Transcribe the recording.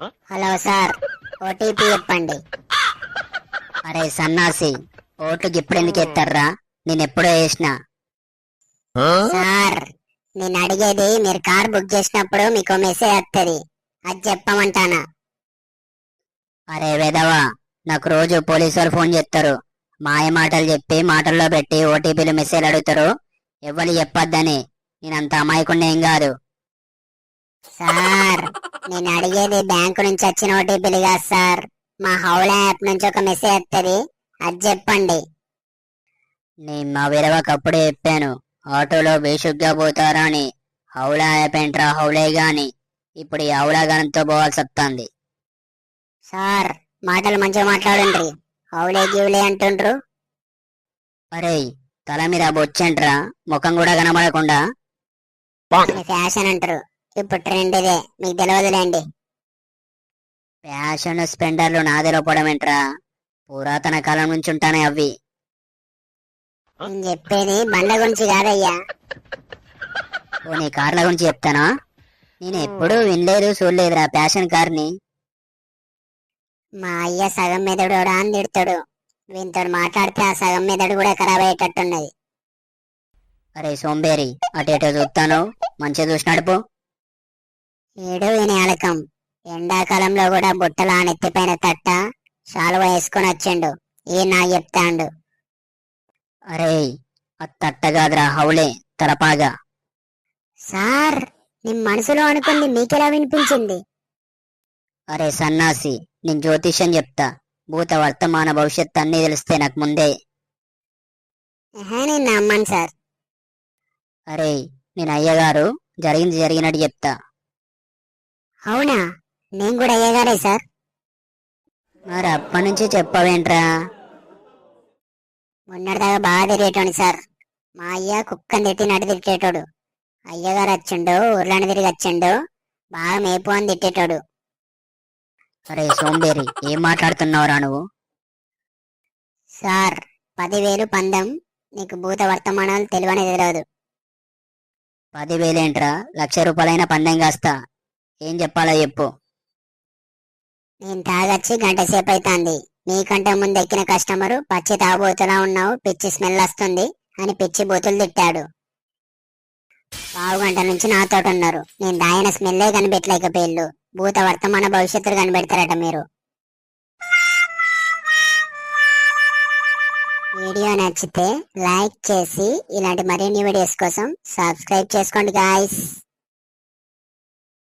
Hello sir, OTP చెప్పండి. అరే సన్నాసి, ఓట్లకి ఇప్పుడు ఎందుకు ఎత్తారా? నేను ఎప్పుడో వేసినా. సార్, నేను అడిగేది మీరు కార్ బుక్ చేసినప్పుడు మీకు మెసేజ్ వస్తుంది, అది చెప్పమంటానా. అరే వెదవా, నాకు రోజు పోలీసు వాళ్ళు ఫోన్ చేస్తారు. మాయ మాటలు చెప్పి మాటల్లో పెట్టి ఓటీపీలు మెసేజ్ అడుగుతారు. ఎవ్వరు చెప్పొద్దని. నేనంత అమాయకుండా ఏం కాదు. సార్, నేను అడిగేది బ్యాంకు నుంచి వచ్చిన ఓటీపీలు కాదు సార్, మా హౌలా యాప్ నుంచి ఒక మెసేజ్ వస్తుంది, అది చెప్పండి. నేను మా విరవకు అప్పుడే చెప్పాను, ఆటోలో బేషుగ్గా పోతారా అని. హౌలా యాప్ ఏంట్రా హౌలే గాని, ఇప్పుడు ఈ హౌలా గనంతో పోవాల్సి వస్తుంది. సార్, మాటలు మంచిగా మాట్లాడండి, హౌలే గివులే అంటుండ్రు. అరే తల మీద బొచ్చెంట్రా, ముఖం కూడా కనబడకుండా. ఫ్యాషన్ అంటారు, ఇప్పుడు ట్రెండ్ ఇదే, మీకు తెలియదులేండి. ఫ్యాషన్ స్పెండర్లు నాదిలో ఏంట్రా, పురాతన కాలం నుంచి ఉంటానే అవి. నేను చెప్పేది బండ్ల గురించి కాదయ్యా. ఓ నీ కార్ల గురించి చెప్తానా? నేను ఎప్పుడూ వినలేదు చూడలేదురా ఫ్యాషన్ కార్ని. మా అయ్య సగం మెదడు అని తిడతాడు, వీనితో మాట్లాడితే ఆ సగం మెదడు కూడా ఖరాబ్ అయ్యేటట్టున్నది. అరే సోంబేరి, అటేటో చూస్తాను, మంచిగా చూసి నడుపు. ఏడు విని అలకం, ఎండాకాలంలో కూడా బుట్టలా నెత్తిపైన తట్ట శాలువ వేసుకొని వచ్చిండు, ఏ నా చెప్తాండు. అరే అత్తట్టగాదురా హౌలే, తలపాగా. సార్, నీ మనసులో అనుకుంది మీకెలా వినిపించింది? అరే సన్నాసి, నేను జ్యోతిష్యం చెప్తా, భూత వర్తమాన భవిష్యత్ అన్నీ తెలిస్తే నాకు ముందే. నేను నమ్మను సార్. అరే నేను అయ్యగారు, జరిగింది జరిగినట్టు చెప్తా. అవునా, నేను కూడా అయ్యగారే సార్. మరి అప్పటి నుంచి చెప్పవేంట్రా? మొన్నటిదాకా బాగా తిరిగేటోని సార్, మా అయ్య కుక్కని తిట్టినట్టు తిట్టేటోడు. అయ్యగారు వచ్చిండు, ఊర్లను తిరిగి వచ్చిండు, బాగా మేపు అని తిట్టేటోడు. అరే సోంబేరి, ఏం మాట్లాడుతున్నావురా నువ్వు? సార్, 10,000 పందెం, నీకు భూత వర్తమానాలు తెలివని తెలియదు. 10,000 ఏంట్రా, 1,00,000 రూపాయలైన పందెం కాస్తా. ఏం చెప్పాలో చెప్పు. నేను తాగొచ్చి గంట సేపు అవుతుంది, మీకంటే ముందు ఎక్కిన కస్టమరు పచ్చి తాగుబోతులా ఉన్నావు, పిచ్చి స్మెల్ వస్తుంది అని పిచ్చి బూతులు తిట్టాడు. పావు గంట నుంచి నాతోటి ఉన్నారు, నేను దాయిన స్మెల్లే కనిపెట్టలేకపోయిల్లు, భూత వర్తమాన భవిష్యత్తులు కనిపెడతారట మీరు. వీడియో నచ్చితే లైక్ చేసి ఇలాంటి మరిన్ని వీడియోస్ కోసం సబ్స్క్రైబ్ చేసుకోండి గాయ్స్.